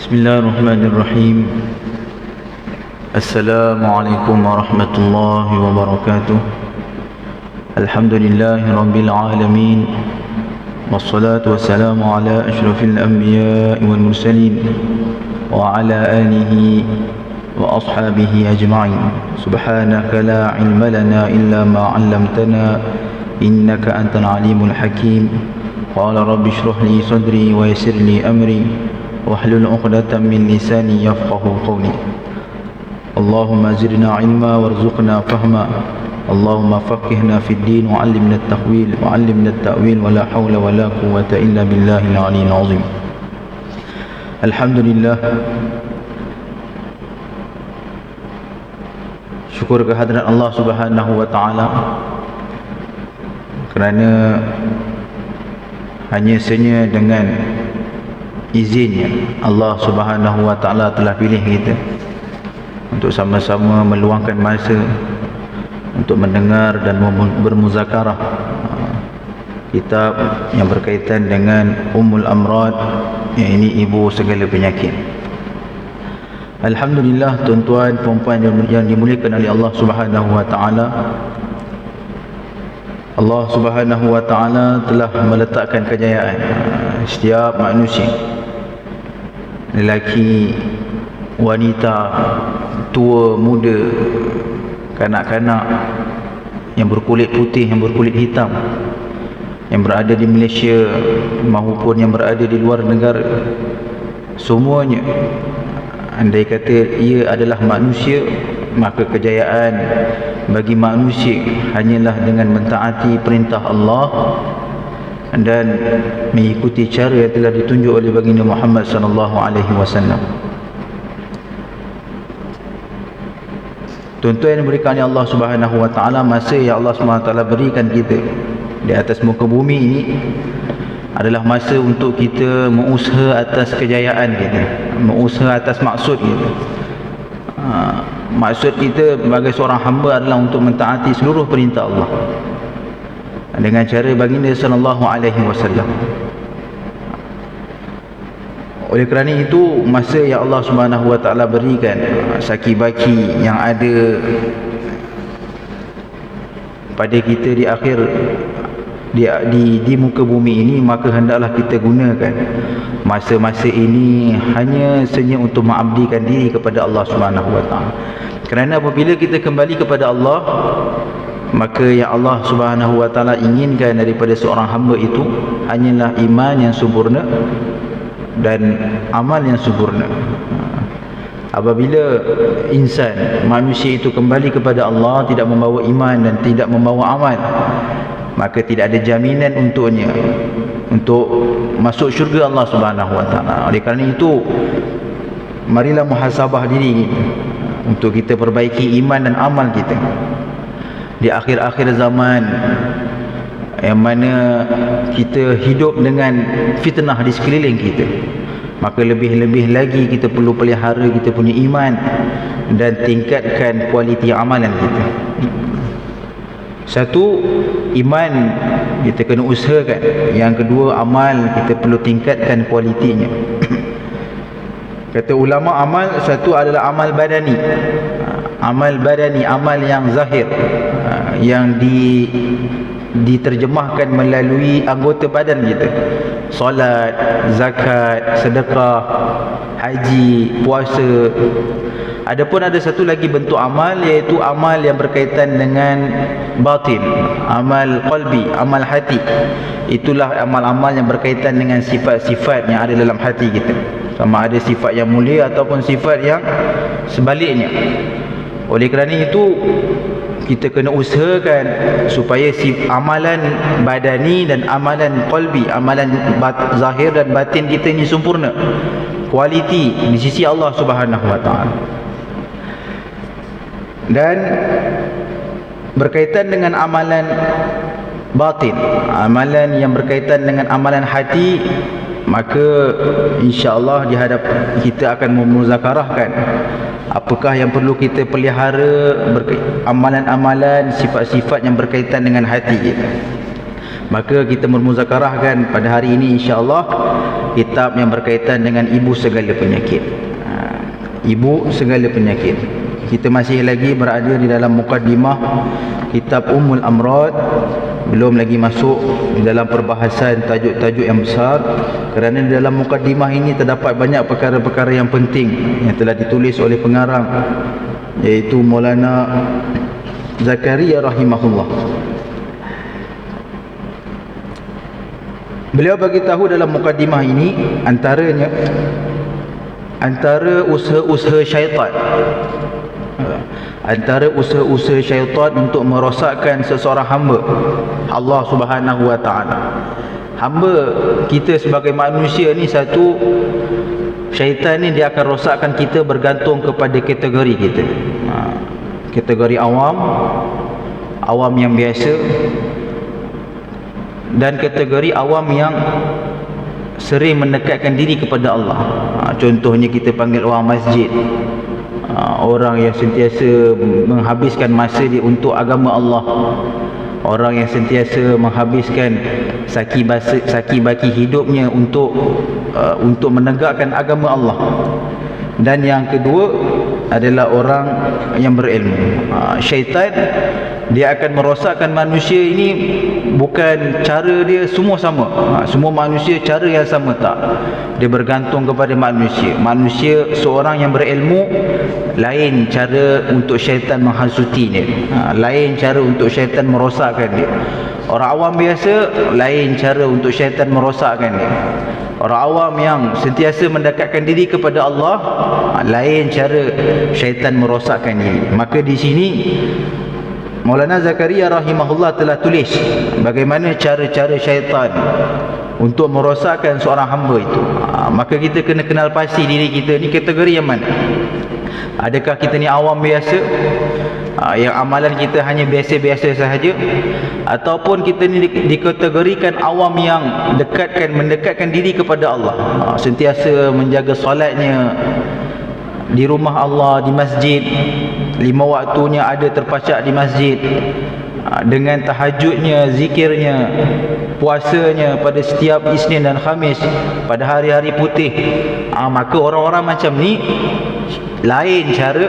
Bismillahirrahmanirrahim. Assalamualaikum warahmatullahi wabarakatuh. Alhamdulillahi rabbil alamin. Wassalatu wassalamu ala ashrafil anbiya'i wal mursalin wa ala alihi wa ashabihi ajma'in. Subhanaka la ilma lana illa ma 'allamtana innaka antal alimul hakim. Qala rabbi shrah li sadri wa yassir li amri wahlul 'uqdatam min lisani yafqahu qawli. Allahumma zidna 'ilma warzuqna fahma. Allahumma faqihna fid din wa 'allimna at-ta'wil wa 'allimna at-ta'wil wa la hawla wa la quwwata illa billahil 'aliyyil 'azim. Alhamdulillah, syukur kehadiran Allah Subhanahu wa taala kerana hanya saja dengan izinnya Allah Subhanahu wa taala telah pilih kita untuk sama-sama meluangkan masa untuk mendengar dan bermuzakarah kitab yang berkaitan dengan Ummul Amrad, yang ini ibu segala penyakit. Alhamdulillah, tuan-tuan puan-puan yang dimuliakan oleh Allah Subhanahu wa taala, Allah Subhanahu wa taala telah meletakkan kejayaan setiap manusia, lelaki, wanita, tua, muda, kanak-kanak, yang berkulit putih, yang berkulit hitam, yang berada di Malaysia maupun yang berada di luar negara, semuanya, andai kata ia adalah manusia, maka kejayaan bagi manusia hanyalah dengan mentaati perintah Allah dan mengikuti cara yang telah ditunjuk oleh baginda Muhammad sallallahu alaihi wasallam. Tuan-tuan yang diberikan oleh Allah Subhanahu wa taala, masa yang Allah Subhanahu wa taala berikan kita di atas muka bumi ini adalah masa untuk kita mengusaha atas kejayaan kita, mengusaha atas maksud kita. Maksud kita sebagai seorang hamba adalah untuk mentaati seluruh perintah Allah dengan cara baginda sallallahu alaihi wasallam. Oleh kerana itu, masa yang Allah Subhanahu wa taala berikan, saki-baki yang ada pada kita di akhir di muka bumi ini, maka hendaklah kita gunakan masa-masa ini hanya saja untuk mengabdikan diri kepada Allah Subhanahu wa taala. Kerana apabila kita kembali kepada Allah, maka yang Allah Subhanahu wa taala inginkan daripada seorang hamba itu hanyalah iman yang sempurna dan amal yang sempurna. Apabila insan, manusia itu kembali kepada Allah tidak membawa iman dan tidak membawa amal, maka tidak ada jaminan untuknya untuk masuk syurga Allah Subhanahu wa taala. Oleh kerana itu, marilah muhasabah diri untuk kita perbaiki iman dan amal kita di akhir-akhir zaman, yang mana kita hidup dengan fitnah di sekeliling kita. Maka lebih-lebih lagi kita perlu pelihara kita punya iman dan tingkatkan kualiti amalan kita. Satu, iman kita kena usahakan. Yang kedua, amal kita perlu tingkatkan kualitinya. Kata ulama, amal satu adalah amal badani. Amal badani, amal yang zahir, yang diterjemahkan melalui anggota badan kita. Solat, zakat, sedekah, haji, puasa. Adapun ada satu lagi bentuk amal, iaitu amal yang berkaitan dengan batin, amal qalbi, amal hati. Itulah amal-amal yang berkaitan dengan sifat-sifat yang ada dalam hati kita, sama ada sifat yang mulia ataupun sifat yang sebaliknya. Oleh kerana itu, kita kena usahakan supaya amalan badani dan amalan qalbi, amalan zahir dan batin kita ini sempurna, kualiti di sisi Allah Subhanahu wa taala. Dan berkaitan dengan amalan batin, amalan yang berkaitan dengan amalan hati, maka insya-Allah di hadapan kita akan memuzakarahkan apakah yang perlu kita pelihara, amalan-amalan, sifat-sifat yang berkaitan dengan hati kita. Maka kita bermuzakarahkan pada hari ini insya-Allah kitab yang berkaitan dengan ibu segala penyakit. Ibu segala penyakit. Kita masih lagi berada di dalam mukaddimah kitab Ummul Amrad, belum lagi masuk di dalam perbahasan tajuk-tajuk yang besar, kerana di dalam mukaddimah ini terdapat banyak perkara-perkara yang penting yang telah ditulis oleh pengarang, iaitu Maulana Zakaria rahimahullah. Beliau bagi tahu dalam mukaddimah ini antara usaha-usaha syaitan, antara usaha-usaha syaitan untuk merosakkan seseorang hamba Allah Subhanahu wa taala. Hamba kita sebagai manusia ni, satu, syaitan ni dia akan rosakkan kita bergantung kepada kategori kita. Kategori awam yang biasa, dan kategori awam yang sering mendekatkan diri kepada Allah. Contohnya kita panggil orang masjid, orang yang sentiasa menghabiskan masa dia untuk agama Allah, orang yang sentiasa menghabiskan saki baki hidupnya untuk menegakkan agama Allah. Dan yang kedua adalah orang yang berilmu. Syaitan dia akan merosakkan manusia ini, bukan cara dia semua sama. Semua manusia cara yang sama, tak. Dia bergantung kepada manusia. Manusia seorang yang berilmu, lain cara untuk syaitan menghasutinya, lain cara untuk syaitan merosakkan dia. Orang awam biasa, lain cara untuk syaitan merosakkan dia. Orang awam yang sentiasa mendekatkan diri kepada Allah, lain cara syaitan merosakkan diri. Maka di sini Maulana Zakaria rahimahullah telah tulis bagaimana cara-cara syaitan untuk merosakkan seorang hamba itu. Maka kita kena kenal pasti diri kita ni kategori yang mana. Adakah kita ni awam biasa, yang amalan kita hanya biasa-biasa sahaja, ataupun kita ni dikategorikan awam yang mendekatkan diri kepada Allah, sentiasa menjaga solatnya di rumah Allah, di masjid, 5 waktunya ada terpacak di masjid, dengan tahajudnya, zikirnya, puasanya pada setiap Isnin dan Khamis, pada hari-hari putih. Maka orang-orang macam ni, lain cara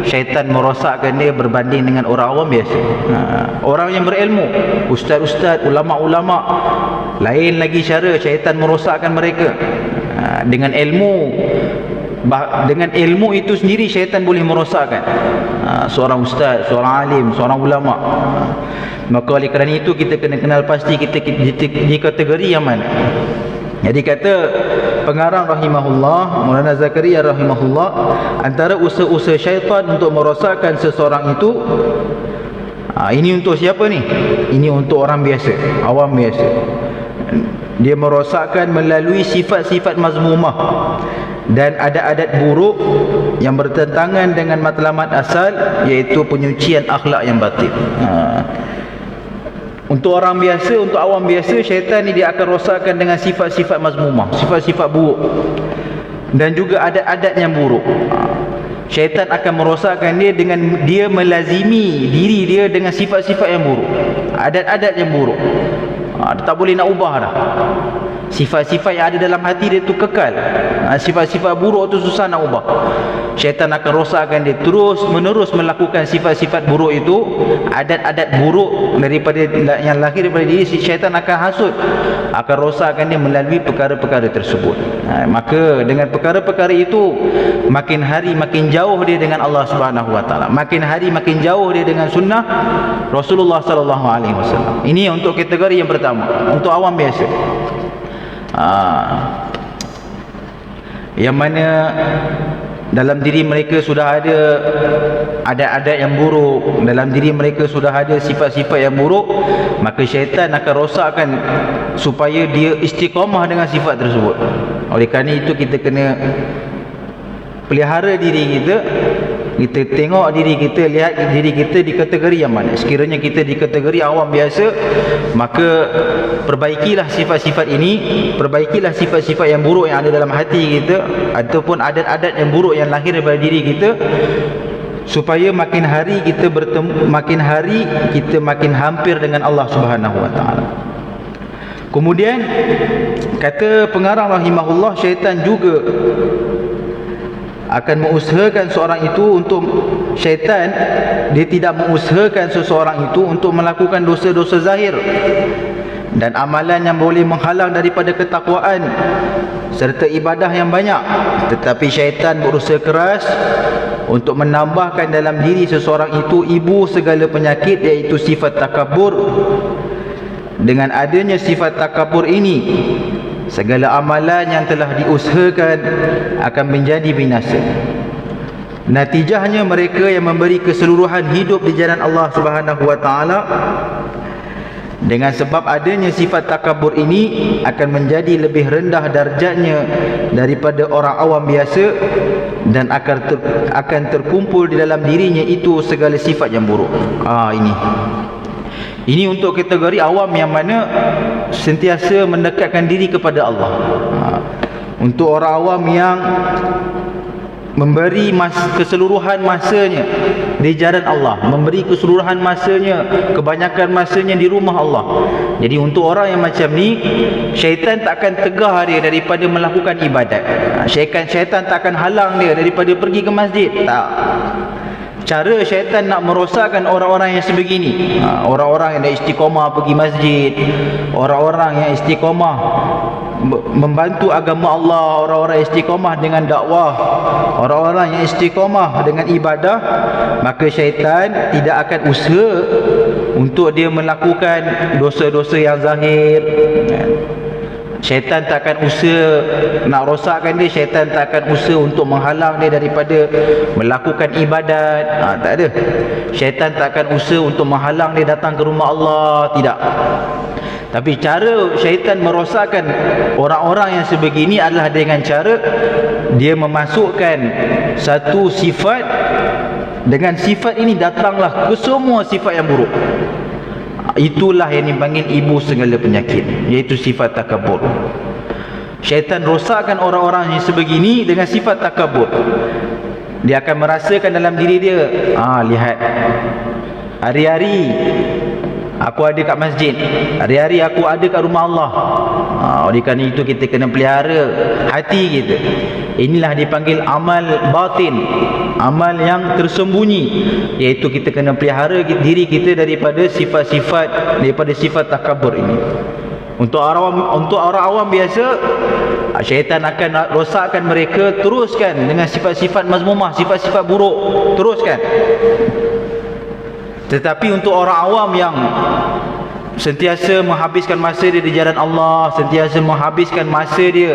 syaitan merosakkan dia berbanding dengan orang awam biasa. Orang yang berilmu, ustaz-ustaz, ulama-ulama, lain lagi cara syaitan merosakkan mereka. Dengan ilmu itu sendiri syaitan boleh merosakkan seorang ustaz, seorang alim, seorang ulama. Maka oleh kerana itu kita kena kenal pasti kita di kategori yang mana. Jadi kata pengarang rahimahullah, Maulana Zakaria rahimahullah, antara usaha-usaha syaitan untuk merosakkan seseorang itu, ini untuk siapa ni? Ini untuk orang biasa, awam biasa. Dia merosakkan melalui sifat-sifat mazmumah dan adat-adat buruk yang bertentangan dengan matlamat asal, iaitu penyucian akhlak yang batil. Untuk orang biasa, untuk awam biasa, syaitan ni dia akan rosakkan dengan sifat-sifat mazmumah, sifat-sifat buruk, dan juga adat-adat yang buruk. Syaitan akan merosakkan dia dengan dia melazimi diri dia dengan sifat-sifat yang buruk, adat-adat yang buruk. Dia tak boleh nak ubah dah. Sifat-sifat yang ada dalam hati dia tu kekal. Sifat-sifat buruk tu susah nak ubah. Syaitan akan rosakkan dia, terus menerus melakukan sifat-sifat buruk itu, adat-adat buruk daripada yang lahir daripada diri syaitan akan hasut, akan rosakkan dia melalui perkara-perkara tersebut. Maka dengan perkara-perkara itu, makin hari makin jauh dia dengan Allah Subhanahu wa taala, makin hari makin jauh dia dengan sunnah Rasulullah sallallahu alaihi wasallam. Ini untuk kategori yang pertama, untuk awam biasa. Yang mana dalam diri mereka sudah ada adat-adat yang buruk, dalam diri mereka sudah ada sifat-sifat yang buruk, maka syaitan akan rosakkan supaya dia istiqamah dengan sifat tersebut. Oleh kerana itu kita kena pelihara diri kita. Kita tengok diri kita, lihat diri kita di kategori yang mana. Sekiranya kita di kategori awam biasa, maka perbaikilah sifat-sifat ini, perbaikilah sifat-sifat yang buruk yang ada dalam hati kita, ataupun adat-adat yang buruk yang lahir daripada diri kita, supaya makin hari kita bertemu, makin hari kita makin hampir dengan Allah Subhanahu wa taala. Kemudian kata pengarang rahimahullah, syaitan juga akan mengusahakan seorang itu untuk syaitan, dia tidak mengusahakan seseorang itu untuk melakukan dosa-dosa zahir dan amalan yang boleh menghalang daripada ketakwaan serta ibadah yang banyak, tetapi syaitan berusaha keras untuk menambahkan dalam diri seseorang itu ibu segala penyakit, iaitu sifat takabur. Dengan adanya sifat takabur ini, segala amalan yang telah diusahakan akan menjadi binasa. Natijahnya mereka yang memberi keseluruhan hidup di jalan Allah Subhanahu wa taala dengan sebab adanya sifat takabur ini akan menjadi lebih rendah darjatnya daripada orang awam biasa, dan akan terkumpul di dalam dirinya itu segala sifat yang buruk. Ini untuk kategori awam yang mana sentiasa mendekatkan diri kepada Allah. Untuk orang awam yang memberi keseluruhan masanya di jalan Allah, memberi keseluruhan masanya, kebanyakan masanya di rumah Allah. Jadi untuk orang yang macam ni, syaitan takkan tegah dia daripada melakukan ibadat. Syaitan takkan halang dia daripada pergi ke masjid. Tak. Cara syaitan nak merosakkan orang-orang yang sebegini, orang-orang yang dah istiqamah pergi masjid, orang-orang yang istiqamah membantu agama Allah, orang-orang istiqamah dengan dakwah, orang-orang yang istiqamah dengan ibadah, maka syaitan tidak akan usaha untuk dia melakukan dosa-dosa yang zahir. Syaitan tak akan usaha nak rosakkan dia, syaitan tak akan usaha untuk menghalang dia daripada melakukan ibadat. Tak ada. Syaitan tak akan usaha untuk menghalang dia datang ke rumah Allah, tidak. Tapi cara syaitan merosakkan orang-orang yang sebegini adalah dengan cara dia memasukkan satu sifat, dengan sifat ini datanglah ke semua sifat yang buruk. Itulah yang dipanggil ibu segala penyakit, iaitu sifat takabur. Syaitan rosakkan orang-orang yang sebegini dengan sifat takabur. Dia akan merasakan dalam diri dia, lihat, hari-hari aku ada kat masjid, hari-hari aku ada kat rumah Allah. Oleh kerana itu kita kena pelihara hati kita. Inilah dipanggil amal batin, amal yang tersembunyi, iaitu kita kena pelihara diri kita daripada sifat-sifat, daripada sifat takabur ini. Untuk orang awam biasa, syaitan akan rosakkan mereka, teruskan dengan sifat-sifat mazmumah, sifat-sifat buruk, teruskan. Tetapi untuk orang awam yang sentiasa menghabiskan masa dia di jalan Allah, sentiasa menghabiskan masa dia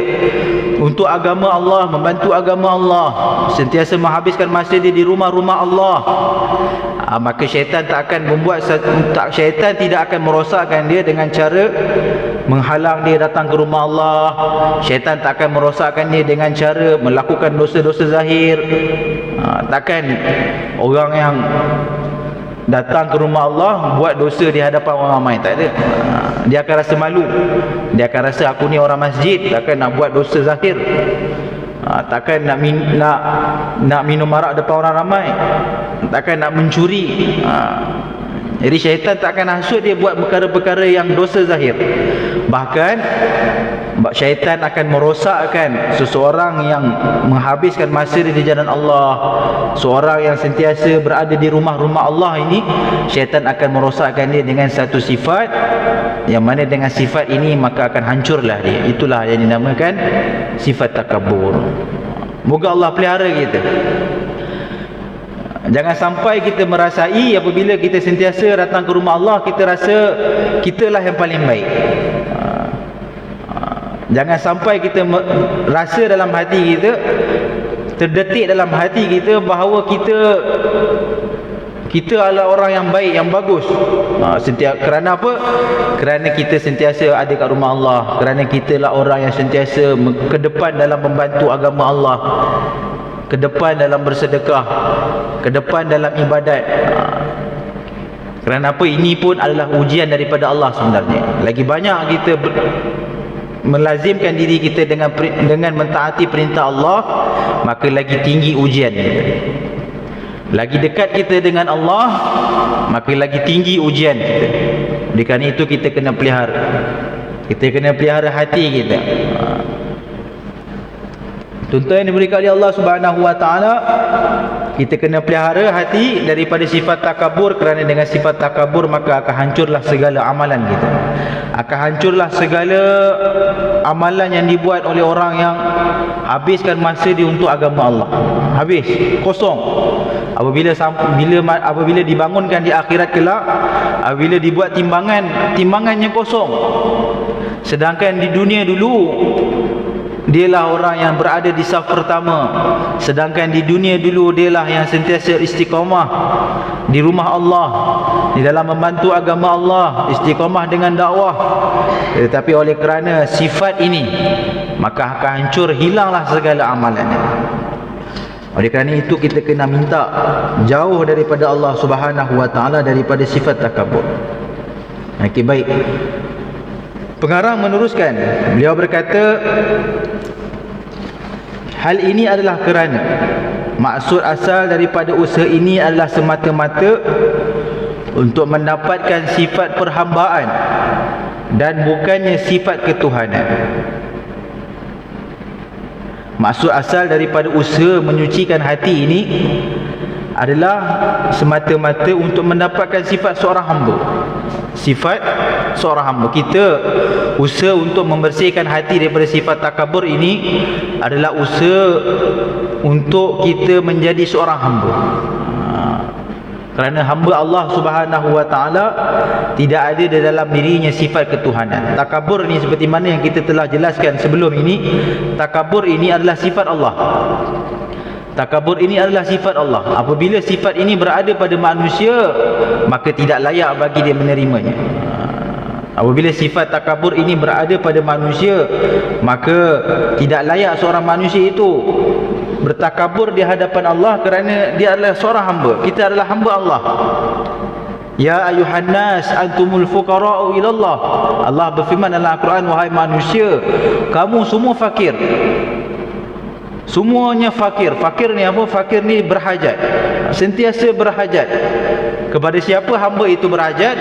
untuk agama Allah, membantu agama Allah, sentiasa menghabiskan masa dia di rumah-rumah Allah, maka syaitan syaitan tidak akan merosakkan dia dengan cara menghalang dia datang ke rumah Allah. Syaitan tak akan merosakkan dia dengan cara melakukan dosa-dosa zahir. Takkan orang yang datang ke rumah Allah buat dosa di hadapan orang ramai, tak ada. Dia akan rasa malu, dia akan rasa aku ni orang masjid, takkan nak buat dosa zahir, takkan nak minum arak depan orang ramai, takkan nak mencuri. Jadi syaitan tak akan hasut dia buat perkara-perkara yang dosa zahir. Bahkan syaitan akan merosakkan seseorang yang menghabiskan masa di jalan Allah, seorang yang sentiasa berada di rumah-rumah Allah ini, syaitan akan merosakkan dia dengan satu sifat, yang mana dengan sifat ini maka akan hancurlah dia. Itulah yang dinamakan sifat takabur. Moga Allah pelihara kita. Jangan sampai kita merasai apabila kita sentiasa datang ke rumah Allah, kita rasa kitalah yang paling baik. Jangan sampai kita rasa dalam hati kita, terdetik dalam hati kita bahawa kita adalah orang yang baik, yang bagus. Kerana apa? Kerana kita sentiasa ada kat rumah Allah, kerana kita lah orang yang sentiasa ke depan dalam membantu agama Allah, ke depan dalam bersedekah, ke depan dalam ibadat. Kerana apa? Ini pun adalah ujian daripada Allah sebenarnya. Lagi banyak kita melazimkan diri kita dengan mentaati perintah Allah, maka lagi tinggi ujian kita. Lagi dekat kita dengan Allah, maka lagi tinggi ujian kita. Oleh kerana itu kita kena pelihara. Kita kena pelihara hati kita. Contoh yang diberikan oleh Allah Subhanahu Wa Taala, kita kena pelihara hati daripada sifat takabur, kerana dengan sifat takabur maka akan hancurlah segala amalan kita. Akan hancurlah segala amalan yang dibuat oleh orang yang habiskan masa dia untuk agama Allah. Habis, kosong. Apabila dibangunkan di akhirat kelak, apabila dibuat timbangannya kosong. Sedangkan di dunia dulu dialah orang yang berada di saf pertama. Sedangkan di dunia dulu dialah yang sentiasa istiqamah di rumah Allah, di dalam membantu agama Allah, istiqamah dengan dakwah. Tetapi oleh kerana sifat ini, maka akan hancur, hilanglah segala amalannya. Oleh kerana itu kita kena minta jauh daripada Allah Subhanahu Wa Taala, daripada sifat takabur. Okey, baik. Pengarang meneruskan, beliau berkata, hal ini adalah kerana maksud asal daripada usaha ini adalah semata-mata untuk mendapatkan sifat perhambaan dan bukannya sifat ketuhanan. Maksud asal daripada usaha menyucikan hati ini adalah semata-mata untuk mendapatkan sifat seorang hamba. Sifat seorang hamba. Kita usaha untuk membersihkan hati daripada sifat takabur ini adalah usaha untuk kita menjadi seorang hamba. Kerana hamba Allah Subhanahu Wa Taala tidak ada di dalam dirinya sifat ketuhanan. Takabur ni seperti mana yang kita telah jelaskan sebelum ini, takabur ini adalah sifat Allah. Takabur ini adalah sifat Allah. Apabila sifat ini berada pada manusia, maka tidak layak bagi dia menerimanya. Apabila sifat takabur ini berada pada manusia, maka tidak layak seorang manusia itu bertakabur di hadapan Allah, kerana dia adalah seorang hamba. Kita adalah hamba Allah. Ya ayuhan nas antumul fuqara'u ila Allah. Allah berfirman dalam Al-Quran, wahai manusia, kamu semua fakir. Semuanya fakir. Fakir ni apa? Fakir ni berhajat, sentiasa berhajat. Kepada siapa hamba itu berhajat?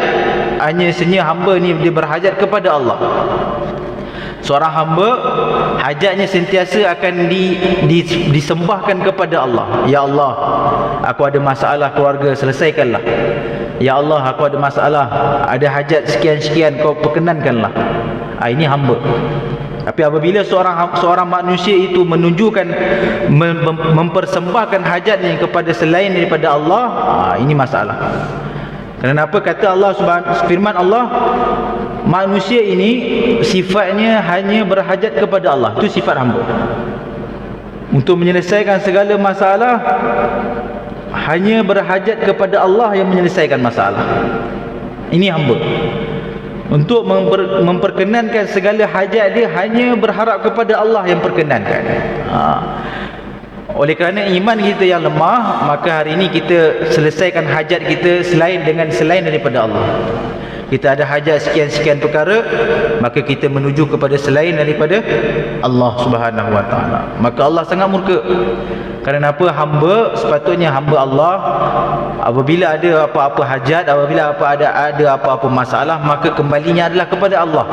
Hanya senyap hamba ni dia berhajat kepada Allah. Seorang hamba hajatnya sentiasa akan disembahkan kepada Allah. Ya Allah, aku ada masalah keluarga, selesaikanlah. Ya Allah, aku ada masalah, ada hajat sekian-sekian, kau perkenankanlah. Ini hamba. Tapi apabila seorang manusia itu menunjukkan mempersembahkan hajatnya kepada selain daripada Allah, ini masalah. Kenapa kata Allah firman Allah, manusia ini sifatnya hanya berhajat kepada Allah. Itu sifat hamba. Untuk menyelesaikan segala masalah, hanya berhajat kepada Allah yang menyelesaikan masalah. Ini hamba. Untuk memperkenankan segala hajat dia, hanya berharap kepada Allah yang perkenankan. Oleh kerana iman kita yang lemah, maka hari ini kita selesaikan hajat kita selain daripada Allah. Kita ada hajat sekian-sekian perkara, maka kita menuju kepada selain daripada Allah Subhanahu Wa Taala. Maka Allah sangat murka. Kerana apa? Hamba, sepatutnya hamba Allah, apabila ada apa-apa hajat, apabila ada apa-apa masalah, maka kembalinya adalah kepada Allah.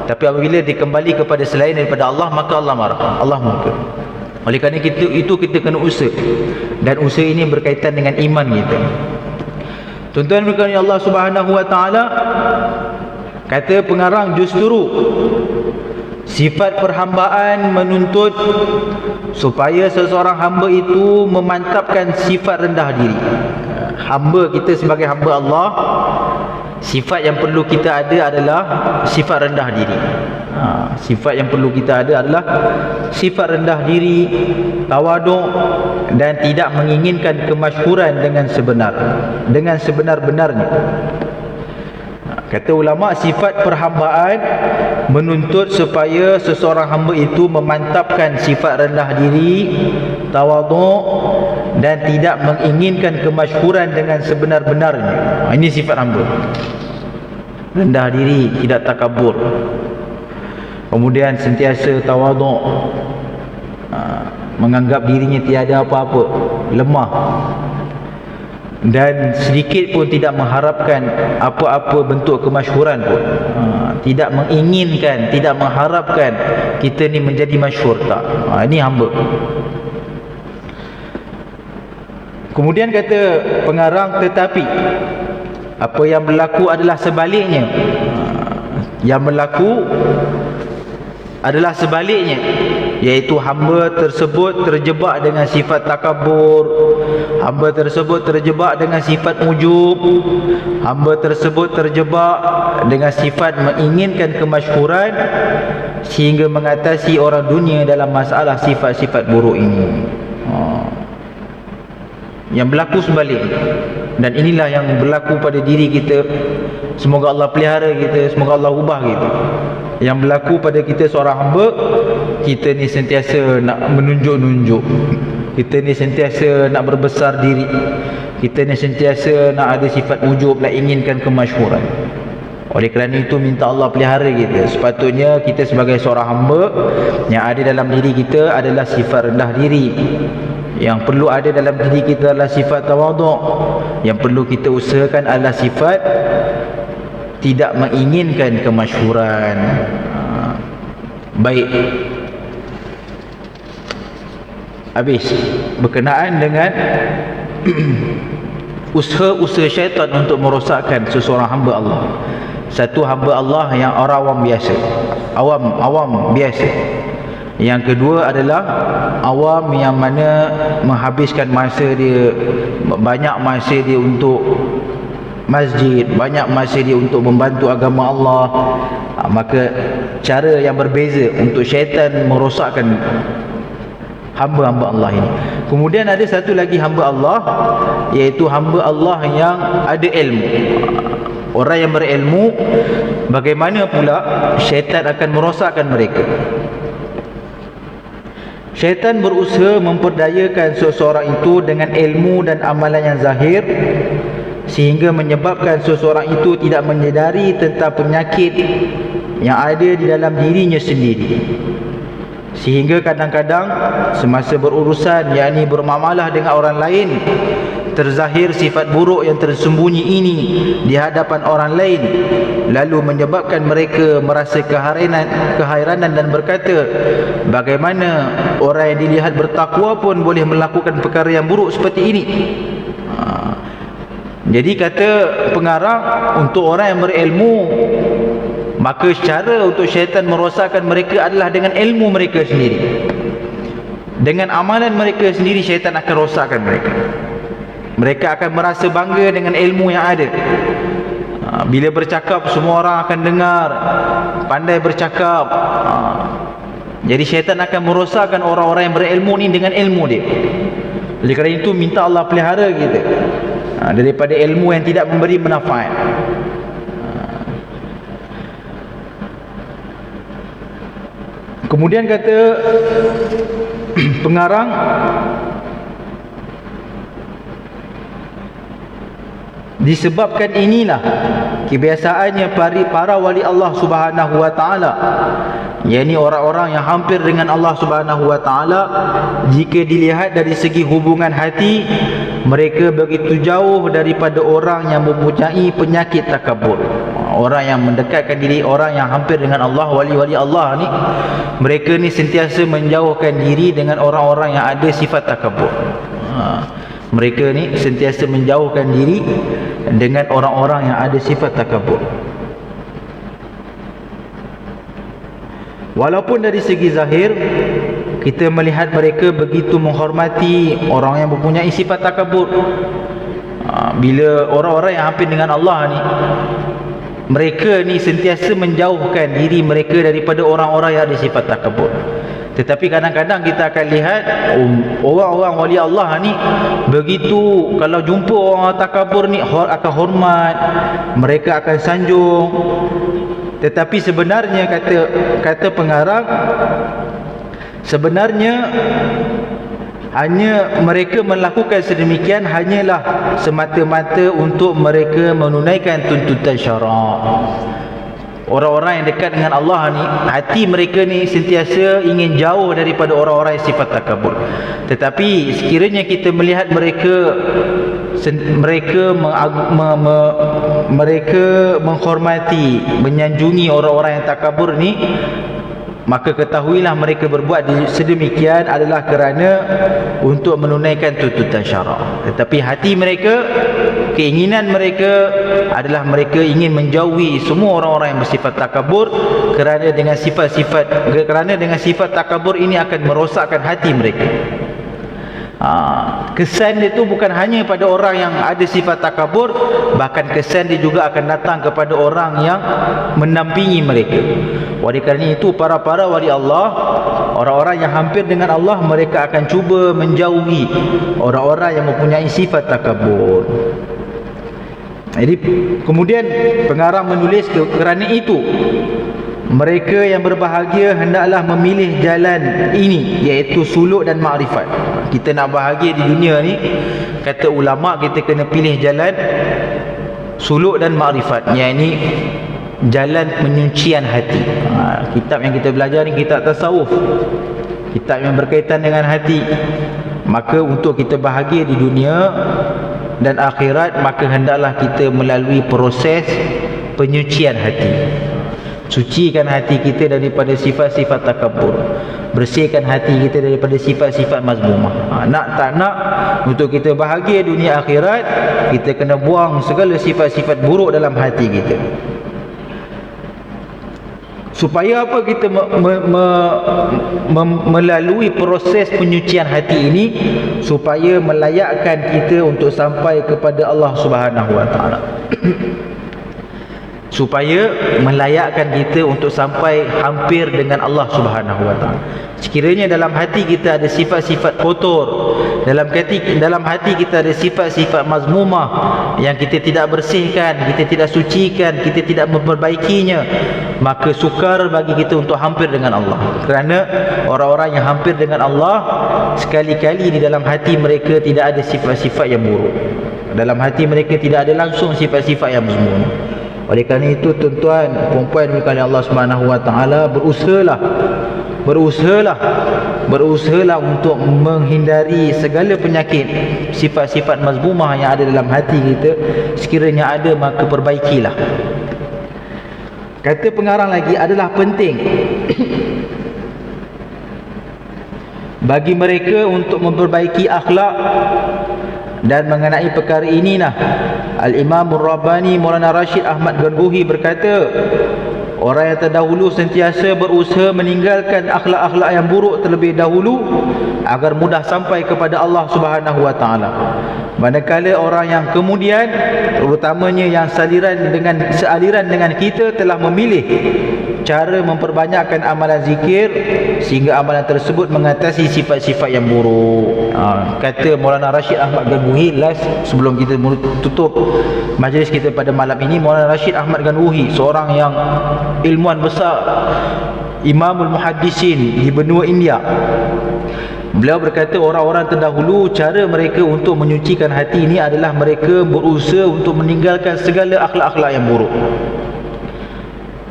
Tapi apabila dikembali kepada selain daripada Allah, maka Allah marah, Allah murka. Oleh kerana itu kita kena usaha, dan usaha ini berkaitan dengan iman kita. Tuan-tuan berkata Allah Subhanahu Wa Taala, kata pengarang, justru sifat perhambaan menuntut supaya seseorang hamba itu memantapkan sifat rendah diri. Hamba kita sebagai hamba Allah, sifat yang perlu kita ada adalah sifat rendah diri. Sifat yang perlu kita ada adalah sifat rendah diri, tawaduk, dan tidak menginginkan kemasyhuran dengan sebenar-benarnya. Kata ulama, sifat perhambaan menuntut supaya seseorang hamba itu memantapkan sifat rendah diri, tawaduk, dan tidak menginginkan kemasyhuran dengan sebenar-benarnya. Ini sifat hamba. Rendah diri, tidak takabur. Kemudian sentiasa tawaduk, menganggap dirinya tiada apa-apa, lemah, dan sedikit pun tidak mengharapkan apa-apa bentuk kemasyhuran pun. tidak menginginkan, tidak mengharapkan kita ni menjadi masyhur, tak. Ini hamba. Kemudian kata pengarang, tetapi apa yang berlaku adalah sebaliknya. Yang berlaku adalah sebaliknya, iaitu hamba tersebut terjebak dengan sifat takabur, hamba tersebut terjebak dengan sifat ujub, hamba tersebut terjebak dengan sifat menginginkan kemasyhuran sehingga mengatasi orang dunia dalam masalah sifat-sifat buruk ini. Yang berlaku sebaliknya, dan inilah yang berlaku pada diri kita. Semoga Allah pelihara kita, semoga Allah ubah kita. Yang berlaku pada kita seorang hamba, kita ni sentiasa nak menunjuk-nunjuk, kita ni sentiasa nak berbesar diri, kita ni sentiasa nak ada sifat ujub, nak inginkan kemasyhuran. Oleh kerana itu minta Allah pelihara kita. Sepatutnya kita sebagai seorang hamba, yang ada dalam diri kita adalah sifat rendah diri. Yang perlu ada dalam diri kita adalah sifat tawaduk. Yang perlu kita usahakan adalah sifat tidak menginginkan kemasyhuran. Baik. Habis berkenaan dengan usaha-usaha syaitan untuk merosakkan seseorang hamba Allah. Satu, hamba Allah yang orang awam biasa, awam biasa. Yang kedua adalah awam yang mana menghabiskan masa dia, banyak masa dia untuk masjid, banyak masa dia untuk membantu agama Allah. Maka cara yang berbeza untuk syaitan merosakkan hamba-hamba Allah ini. Kemudian ada satu lagi hamba Allah, iaitu hamba Allah yang ada ilmu. Orang yang berilmu, bagaimana pula syaitan akan merosakkan mereka? Syaitan berusaha memperdayakan seseorang itu dengan ilmu dan amalan yang zahir, sehingga menyebabkan seseorang itu tidak menyedari tentang penyakit yang ada di dalam dirinya sendiri. Sehingga kadang-kadang semasa berurusan, yakni bermuamalah dengan orang lain, terzahir sifat buruk yang tersembunyi ini di hadapan orang lain, lalu menyebabkan mereka merasa keheranan dan berkata, bagaimana orang yang dilihat bertakwa pun boleh melakukan perkara yang buruk seperti ini? Jadi kata pengarang, untuk orang yang berilmu, maka cara untuk syaitan merosakkan mereka adalah dengan ilmu mereka sendiri. Dengan amalan mereka sendiri, syaitan akan rosakkan mereka. Mereka akan merasa bangga dengan ilmu yang ada. Bila bercakap, semua orang akan dengar, pandai bercakap. Jadi syaitan akan merosakkan orang-orang yang berilmu ni dengan ilmu dia. Oleh kerana itu minta Allah pelihara kita daripada ilmu yang tidak memberi manfaat. Kemudian kata pengarang, disebabkan inilah kebiasaannya para wali Allah Subhanahu wa taala, yakni orang-orang yang hampir dengan Allah Subhanahu wa taala, jika dilihat dari segi hubungan hati, mereka begitu jauh daripada orang yang mempunyai penyakit takabur. Orang yang mendekatkan diri, orang yang hampir dengan Allah, wali-wali Allah ni, mereka ni sentiasa menjauhkan diri dengan orang-orang yang ada sifat takabur. Mereka ni sentiasa menjauhkan diri dengan orang-orang yang ada sifat takabur. Walaupun dari segi zahir kita melihat mereka begitu menghormati orang yang mempunyai sifat takabur. Bila orang-orang yang hampir dengan Allah ni, mereka ni sentiasa menjauhkan diri mereka daripada orang-orang yang ada sifat takabur. Tetapi kadang-kadang kita akan lihat orang-orang wali Allah ni, begitu kalau jumpa orang takabur ni akan hormat, mereka akan sanjung. Tetapi sebenarnya kata pengarang, sebenarnya hanya mereka melakukan sedemikian hanyalah semata-mata untuk mereka menunaikan tuntutan syarak. Orang-orang yang dekat dengan Allah ni, hati mereka ni sentiasa ingin jauh daripada orang-orang yang sifat takabur. Tetapi sekiranya kita melihat mereka mereka menghormati, menyanjungi orang-orang yang takabur ni, maka ketahuilah mereka berbuat sedemikian adalah kerana untuk menunaikan tuntutan syarak. Tetapi hati mereka, keinginan mereka adalah mereka ingin menjauhi semua orang-orang yang bersifat takabur, kerana dengan sifat takabur ini akan merosakkan hati mereka. Kesan dia tu bukan hanya pada orang yang ada sifat takabur, bahkan kesan dia juga akan datang kepada orang yang mendampingi mereka. Oleh kerana itu, para wali Allah, orang-orang yang hampir dengan Allah, mereka akan cuba menjauhi orang-orang yang mempunyai sifat takabur. Jadi kemudian pengarang menulis, kerana itu mereka yang berbahagia hendaklah memilih jalan ini, iaitu suluk dan makrifat. Kita nak bahagia di dunia ni, kata ulama, kita kena pilih jalan suluk dan makrifat, iaitu jalan penyucian hati. Kitab yang kita belajar ni kitab tasawuf, kitab yang berkaitan dengan hati. Maka untuk kita bahagia di dunia dan akhirat, maka hendaklah kita melalui proses penyucian hati. Sucikan hati kita daripada sifat-sifat takabur, bersihkan hati kita daripada sifat-sifat mazmumah. Nak tak nak, untuk kita bahagia dunia akhirat, kita kena buang segala sifat-sifat buruk dalam hati kita. Supaya apa? Kita melalui proses penyucian hati ini, supaya melayakkan kita untuk sampai kepada Allah Subhanahu Wa Taala. Supaya melayakkan kita untuk sampai hampir dengan Allah Subhanahu Wa Taala. Sekiranya dalam hati kita ada sifat-sifat kotor, dalam hati kita ada sifat-sifat mazmumah yang kita tidak bersihkan, kita tidak sucikan, kita tidak memperbaikinya, maka sukar bagi kita untuk hampir dengan Allah. Kerana orang-orang yang hampir dengan Allah, sekali-kali di dalam hati mereka tidak ada sifat-sifat yang buruk. Dalam hati mereka tidak ada langsung sifat-sifat yang mazmumah. Oleh kerana itu, tuan-tuan, puan-puan dimiliki Allah Subhanahu Wa Taala, berusahalah untuk menghindari segala penyakit, sifat-sifat mazmumah yang ada dalam hati kita. Sekiranya ada, maka perbaikilah. Kata pengarang lagi, adalah penting bagi mereka untuk memperbaiki akhlak. Dan mengenai perkara inilah Al-Imam Ar-Rabbani Maulana Rashid Ahmad Gangohi berkata, orang yang terdahulu sentiasa berusaha meninggalkan akhlak-akhlak yang buruk terlebih dahulu agar mudah sampai kepada Allah Subhanahu Wa Taala. Manakala orang yang kemudian, terutamanya yang sealiran dengan kita, telah memilih cara memperbanyakkan amalan zikir sehingga amalan tersebut mengatasi sifat-sifat yang buruk. Kata Maulana Rashid Ahmad Gangohi, sebelum kita tutup majlis kita pada malam ini, Maulana Rashid Ahmad Gangohi, seorang yang ilmuwan besar, Imamul Muhaddisin di benua India, beliau berkata, orang-orang terdahulu, cara mereka untuk menyucikan hati ini adalah mereka berusaha untuk meninggalkan segala akhlak-akhlak yang buruk.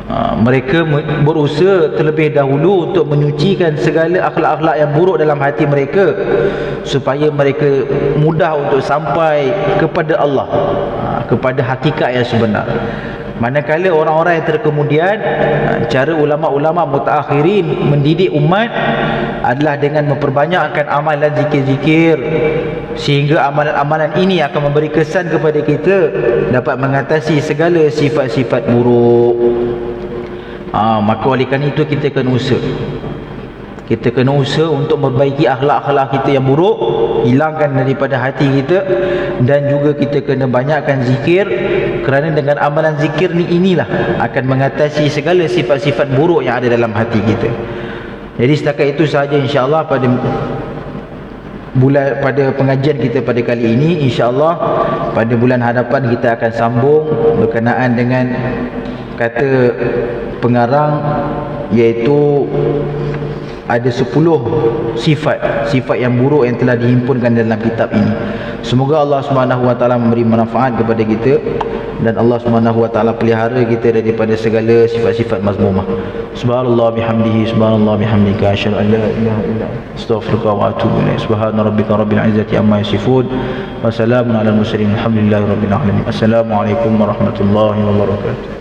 Mereka berusaha terlebih dahulu untuk menyucikan segala akhlak-akhlak yang buruk dalam hati mereka, supaya mereka mudah untuk sampai kepada Allah, kepada hakikat yang sebenar. Manakala orang-orang yang terkemudian, cara ulama-ulama mutaakhirin mendidik umat adalah dengan memperbanyakkan amalan zikir-zikir, sehingga amalan-amalan ini akan memberi kesan kepada kita dapat mengatasi segala sifat-sifat buruk. Maka oleh kerana itu kita kena usaha. Kita kena usaha untuk memperbaiki akhlak-akhlak kita yang buruk, hilangkan daripada hati kita, dan juga kita kena banyakkan zikir, kerana dengan amalan zikir ni inilah akan mengatasi segala sifat-sifat buruk yang ada dalam hati kita. Jadi setakat itu sahaja insya-Allah pada pengajian kita pada kali ini. InsyaAllah pada bulan hadapan kita akan sambung berkenaan dengan kata pengarang, iaitu ada 10 sifat yang buruk yang telah dihimpunkan dalam kitab ini. Semoga Allah Subhanahu Wa Taala memberi manfaat kepada kita. dan Allah Subhanahu wa taala pelihara kita daripada segala sifat-sifat mazmumah. Subhanallah bihamdihi, subhanallah bihamdika, asyhadu an la ilaha illa anta, astaghfiruka wa atubu ilaik. Subhana rabbika rabbil izzati amma yasifun wa salamun alal mursalin, alhamdulillahi rabbil alamin. Assalamualaikum warahmatullahi wabarakatuh.